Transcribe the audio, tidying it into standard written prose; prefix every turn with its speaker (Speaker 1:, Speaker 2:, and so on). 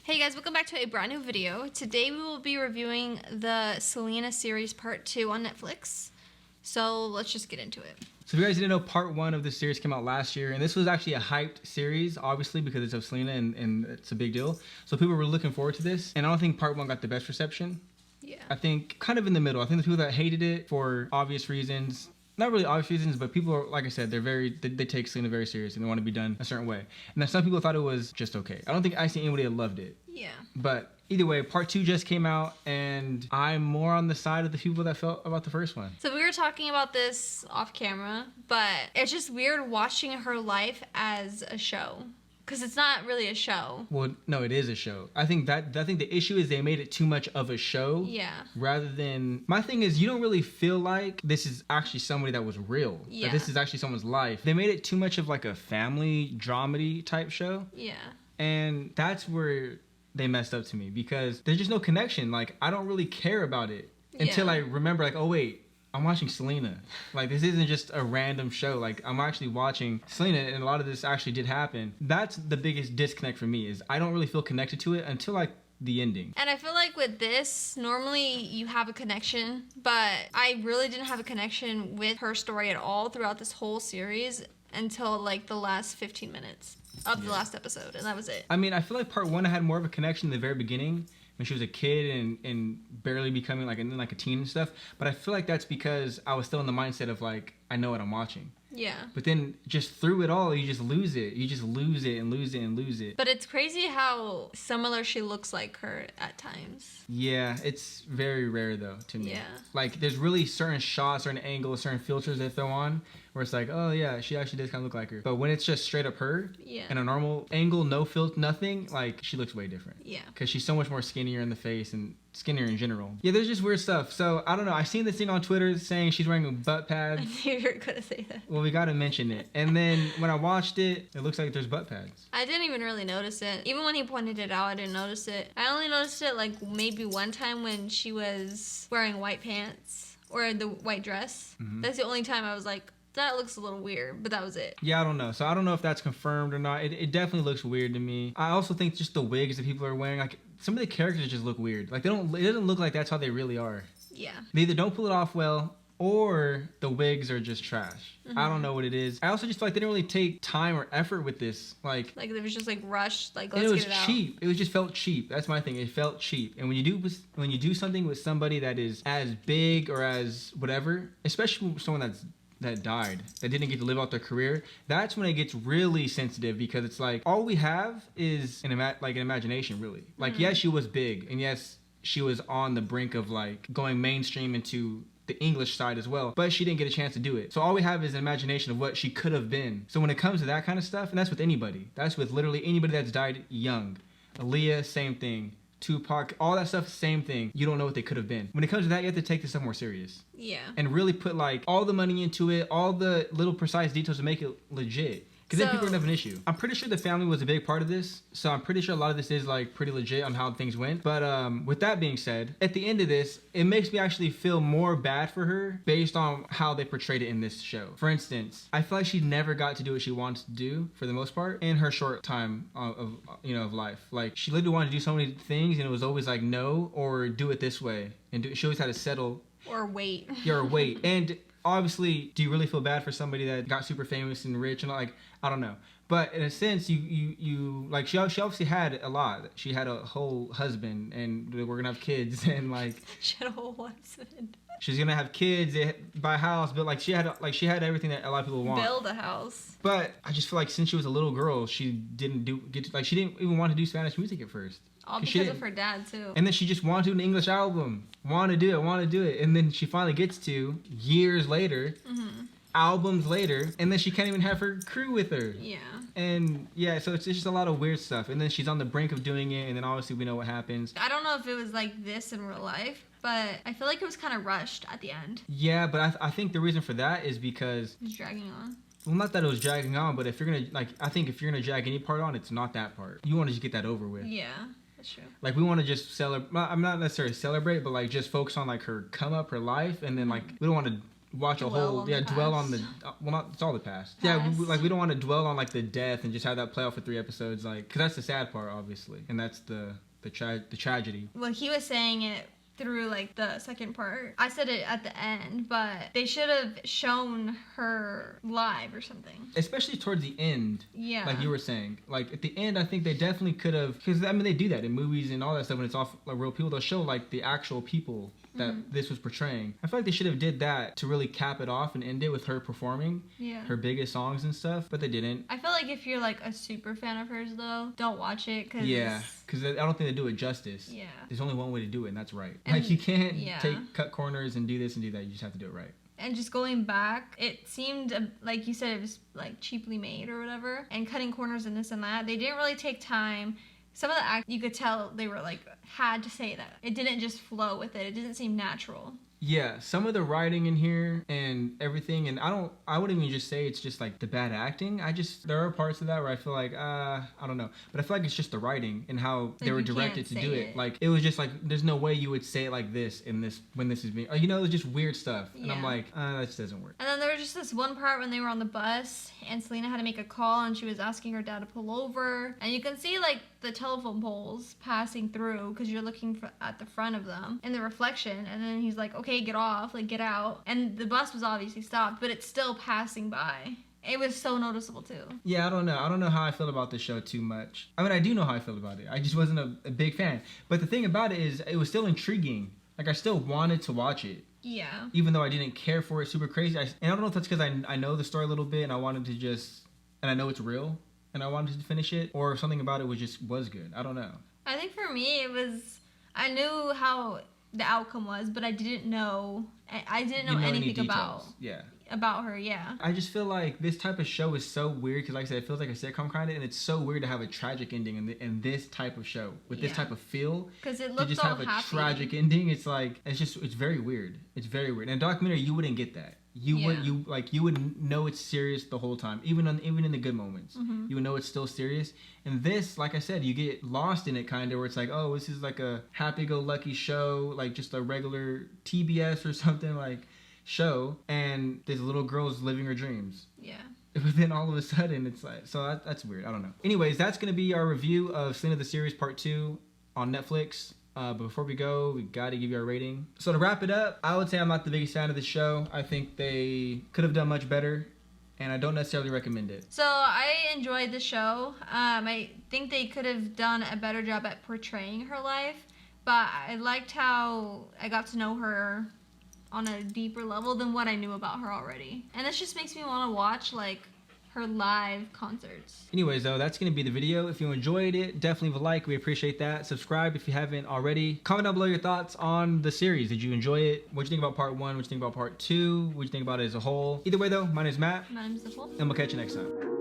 Speaker 1: Hey guys, welcome back to a brand new video. Today we will be reviewing the Selena Series Part 2 on Netflix. So let's just get into it.
Speaker 2: So if you guys didn't know, Part 1 of this series came out last year, and this was actually a hyped series, obviously, because it's of Selena and it's a big deal. So people were looking forward to this, and I don't think Part 1 got the best reception.
Speaker 1: Yeah.
Speaker 2: I think kind of in the middle. I think the people that hated it for obvious reasons, not really obvious reasons, but people are, like I said, they take Selena very seriously and they want to be done a certain way. And then some people thought it was just okay. I don't think I see anybody that loved it.
Speaker 1: Yeah.
Speaker 2: But either way, Part 2 just came out, and I'm more on the side of the people that felt about the first one.
Speaker 1: So we were talking about this off camera, but it's just weird watching her life as a show. Because it's not really a show.
Speaker 2: Well, no, it is a show. I think the issue is they made it too much of a show.
Speaker 1: Yeah.
Speaker 2: Rather than... My thing is, you don't really feel like this is actually somebody that was real.
Speaker 1: Yeah.
Speaker 2: That this is actually someone's life. They made it too much of like a family dramedy type show.
Speaker 1: Yeah.
Speaker 2: And that's where they messed up to me. Because there's just no connection. Like, I don't really care about it. Until I remember, like, oh wait, I'm watching Selena. Like, this isn't just a random show. Like, I'm actually watching Selena, and a lot of this actually did happen. That's the biggest disconnect for me, is I don't really feel connected to it until, like, the ending.
Speaker 1: And I feel like with this, normally you have a connection, but I really didn't have a connection with her story at all throughout this whole series until, like, the last 15 minutes of the last episode, and that was it.
Speaker 2: I mean, I feel like Part 1 I had more of a connection in the very beginning, when she was a kid and barely becoming like a teen and stuff. But I feel like that's because I was still in the mindset of like, I know what I'm watching.
Speaker 1: Yeah.
Speaker 2: But then just through it all, you just lose it. You just lose it and lose it and lose it.
Speaker 1: But it's crazy how similar she looks like her at times.
Speaker 2: Yeah, it's very rare though to me.
Speaker 1: Yeah.
Speaker 2: Like, there's really certain shots, certain angles, certain filters they throw on where it's like, oh yeah, she actually does kind of look like her. But when it's just straight up her, in a normal angle, no filter, nothing, like, she looks way different.
Speaker 1: Yeah.
Speaker 2: Because she's so much more skinnier in the face and skinnier in general. Yeah, there's just weird stuff. So, I don't know. I seen this thing on Twitter saying she's wearing butt pads.
Speaker 1: I knew you were going to say that.
Speaker 2: Well, we got to mention it. And then when I watched it, it looks like there's butt pads.
Speaker 1: I didn't even really notice it. Even when he pointed it out, I didn't notice it. I only noticed it like maybe one time when she was wearing white pants or the white dress. Mm-hmm. That's the only time I was like, that looks a little weird, but that was it.
Speaker 2: Yeah, I don't know. So I don't know if that's confirmed or not. It definitely looks weird to me. I also think just the wigs that people are wearing, like, some of the characters just look weird. Like, it doesn't look like that's how they really are.
Speaker 1: Yeah.
Speaker 2: They either don't pull it off well, or the wigs are just trash. Mm-hmm. I don't know what it is. I also just feel like they didn't really take time or effort with this. Like
Speaker 1: it was just like rushed. Like, let's
Speaker 2: get it out.
Speaker 1: It was
Speaker 2: cheap. It just felt cheap. That's my thing. It felt cheap. And when you do something with somebody that is as big or as whatever, especially someone that died, that didn't get to live out their career, that's when it gets really sensitive, because it's like, all we have is an imagination, really. Like, yes, she was big, and yes, she was on the brink of like going mainstream into the English side as well, but she didn't get a chance to do it. So all we have is an imagination of what she could have been. So when it comes to that kind of stuff, and that's with anybody, that's with literally anybody that's died young. Aaliyah, same thing. Tupac, all that stuff, same thing. You don't know what they could have been. When it comes to that, you have to take this stuff more serious.
Speaker 1: Yeah. And
Speaker 2: really put like all the money into it, all the little precise details to make it legit. Because then people are gonna have an issue. I'm pretty sure the family was a big part of this, so I'm pretty sure a lot of this is like pretty legit on how things went. But with that being said, at the end of this, it makes me actually feel more bad for her based on how they portrayed it in this show. For instance, I feel like she never got to do what she wanted to do for the most part in her short time of life. Like, she literally wanted to do so many things, and it was always like no, or do it this way, and she always had to settle
Speaker 1: or wait.
Speaker 2: Yeah, or wait. And obviously, do you really feel bad for somebody that got super famous and rich and all, like, I don't know. But in a sense, you like, she obviously had a lot. She had a whole husband, and we're gonna have kids, and like,
Speaker 1: she had a whole husband.
Speaker 2: She's gonna have kids, buy a house, but like she had everything that a lot of people want.
Speaker 1: Build a house.
Speaker 2: But I just feel like since she was a little girl, she didn't she didn't even want to do Spanish music at first.
Speaker 1: All because of her dad too.
Speaker 2: And then she just wanted to do an English album. Want to do it. And then she finally gets to, years later, albums later, and then she can't even have her crew with her.
Speaker 1: Yeah.
Speaker 2: And yeah, so it's just a lot of weird stuff. And then she's on the brink of doing it, and then obviously we know what happens.
Speaker 1: I don't know if it was like this in real life, but I feel like it was kind of rushed at the end.
Speaker 2: Yeah, but I think the reason for that is because
Speaker 1: it was dragging on.
Speaker 2: Well, not that it was dragging on, but if you're gonna, like, I think if you're gonna drag any part on, it's not that part. You want to just get that over with.
Speaker 1: Yeah. That's true.
Speaker 2: Like, we want to just celebrate. I'm not necessarily celebrate, but like just focus on like her come up, her life, and then like we don't want to watch a
Speaker 1: Dwell
Speaker 2: whole
Speaker 1: on the
Speaker 2: dwell on the
Speaker 1: past.
Speaker 2: well, not it's all the past.
Speaker 1: Past.
Speaker 2: Yeah, we don't want to dwell on like the death and just have that play out for 3 episodes, like, because that's the sad part, obviously, and that's the tragedy.
Speaker 1: Well, he was saying it through like the second part. I said it at the end, but they should have shown her live or something.
Speaker 2: Especially towards the end.
Speaker 1: Yeah.
Speaker 2: Like you were saying. Like at the end, I think they definitely could have, because I mean they do that in movies and all that stuff when it's off like real people. They'll show like the actual people that this was portraying. I feel like they should have did that to really cap it off and end it with her performing her biggest songs and stuff, but they didn't.
Speaker 1: I feel like if you're like a super fan of hers though, don't watch it because
Speaker 2: because I don't think they do it justice.
Speaker 1: Yeah.
Speaker 2: There's only one way to do it, and that's right.
Speaker 1: And,
Speaker 2: like you can't cut corners and do this and do that. You just have to do it right.
Speaker 1: And just going back, it seemed like you said it was like cheaply made or whatever, and cutting corners and this and that. They didn't really take time. Some of the act, you could tell they were like had to say that. It didn't just flow with it. It didn't seem natural.
Speaker 2: Yeah, some of the writing in here and everything, and I wouldn't even just say it's just like the bad acting. There are parts of that where I feel like, I don't know. But I feel like it's just the writing and how
Speaker 1: like
Speaker 2: they were directed to do it. Like, it was just like, there's no way you would say it like this when this is being, it was just weird stuff. And I'm like, that just doesn't work.
Speaker 1: And then there was just this one part when they were on the bus and Selena had to make a call and she was asking her dad to pull over. And you can see like the telephone poles passing through because you're looking at the front of them in the reflection. And then he's like, okay, get off, like get out. And the bus was obviously stopped, but it's still passing by. It was so noticeable too.
Speaker 2: Yeah, I don't know how I feel about this show too much. I mean, I do know how I feel about it. I just wasn't a big fan. But the thing about it is, it was still intriguing. Like, I still wanted to watch it.
Speaker 1: Yeah.
Speaker 2: Even though I didn't care for it super crazy. And I don't know if that's because I know the story a little bit and I wanted to and I know it's real and I wanted to finish it, or if something about it was good. I don't know.
Speaker 1: I think for me, I knew how the outcome was, but I didn't know anything about her. Yeah,
Speaker 2: I just feel like this type of show is so weird because, like I said, it feels like a sitcom kind of, and it's so weird to have a tragic ending in this type of show with this type of feel.
Speaker 1: Because it looked
Speaker 2: to just
Speaker 1: all
Speaker 2: have a
Speaker 1: happy.
Speaker 2: tragic ending. It's like it's very weird. It's very weird. In a documentary, you wouldn't get that. You would know it's serious the whole time, even in the good moments.
Speaker 1: Mm-hmm.
Speaker 2: You would know it's still serious. And this, like I said, you get lost in it kind of, where it's like, oh, this is like a happy-go-lucky show, like just a regular TBS or something like show, and this little girl's living her dreams.
Speaker 1: Yeah.
Speaker 2: But then all of a sudden, it's like, so that's weird. I don't know. Anyways, that's gonna be our review of Selena The Series Part 2 on Netflix. But before we go, we gotta give you our rating. So to wrap it up, I would say I'm not the biggest fan of the show. I think they could have done much better, and I don't necessarily recommend it.
Speaker 1: So I enjoyed the show. I think they could have done a better job at portraying her life, but I liked how I got to know her on a deeper level than what I knew about her already. And this just makes me want to watch like her live concerts.
Speaker 2: Anyways, though, that's going to be the video. If you enjoyed it, definitely leave a like. We appreciate that. Subscribe if you haven't already. Comment down below your thoughts on the series. Did you enjoy it? What do you think about part 1? What do you think about part 2? What do you think about it as a whole? Either way, though, my name is Matt.
Speaker 1: My name's Nicole.
Speaker 2: And we'll catch you next time.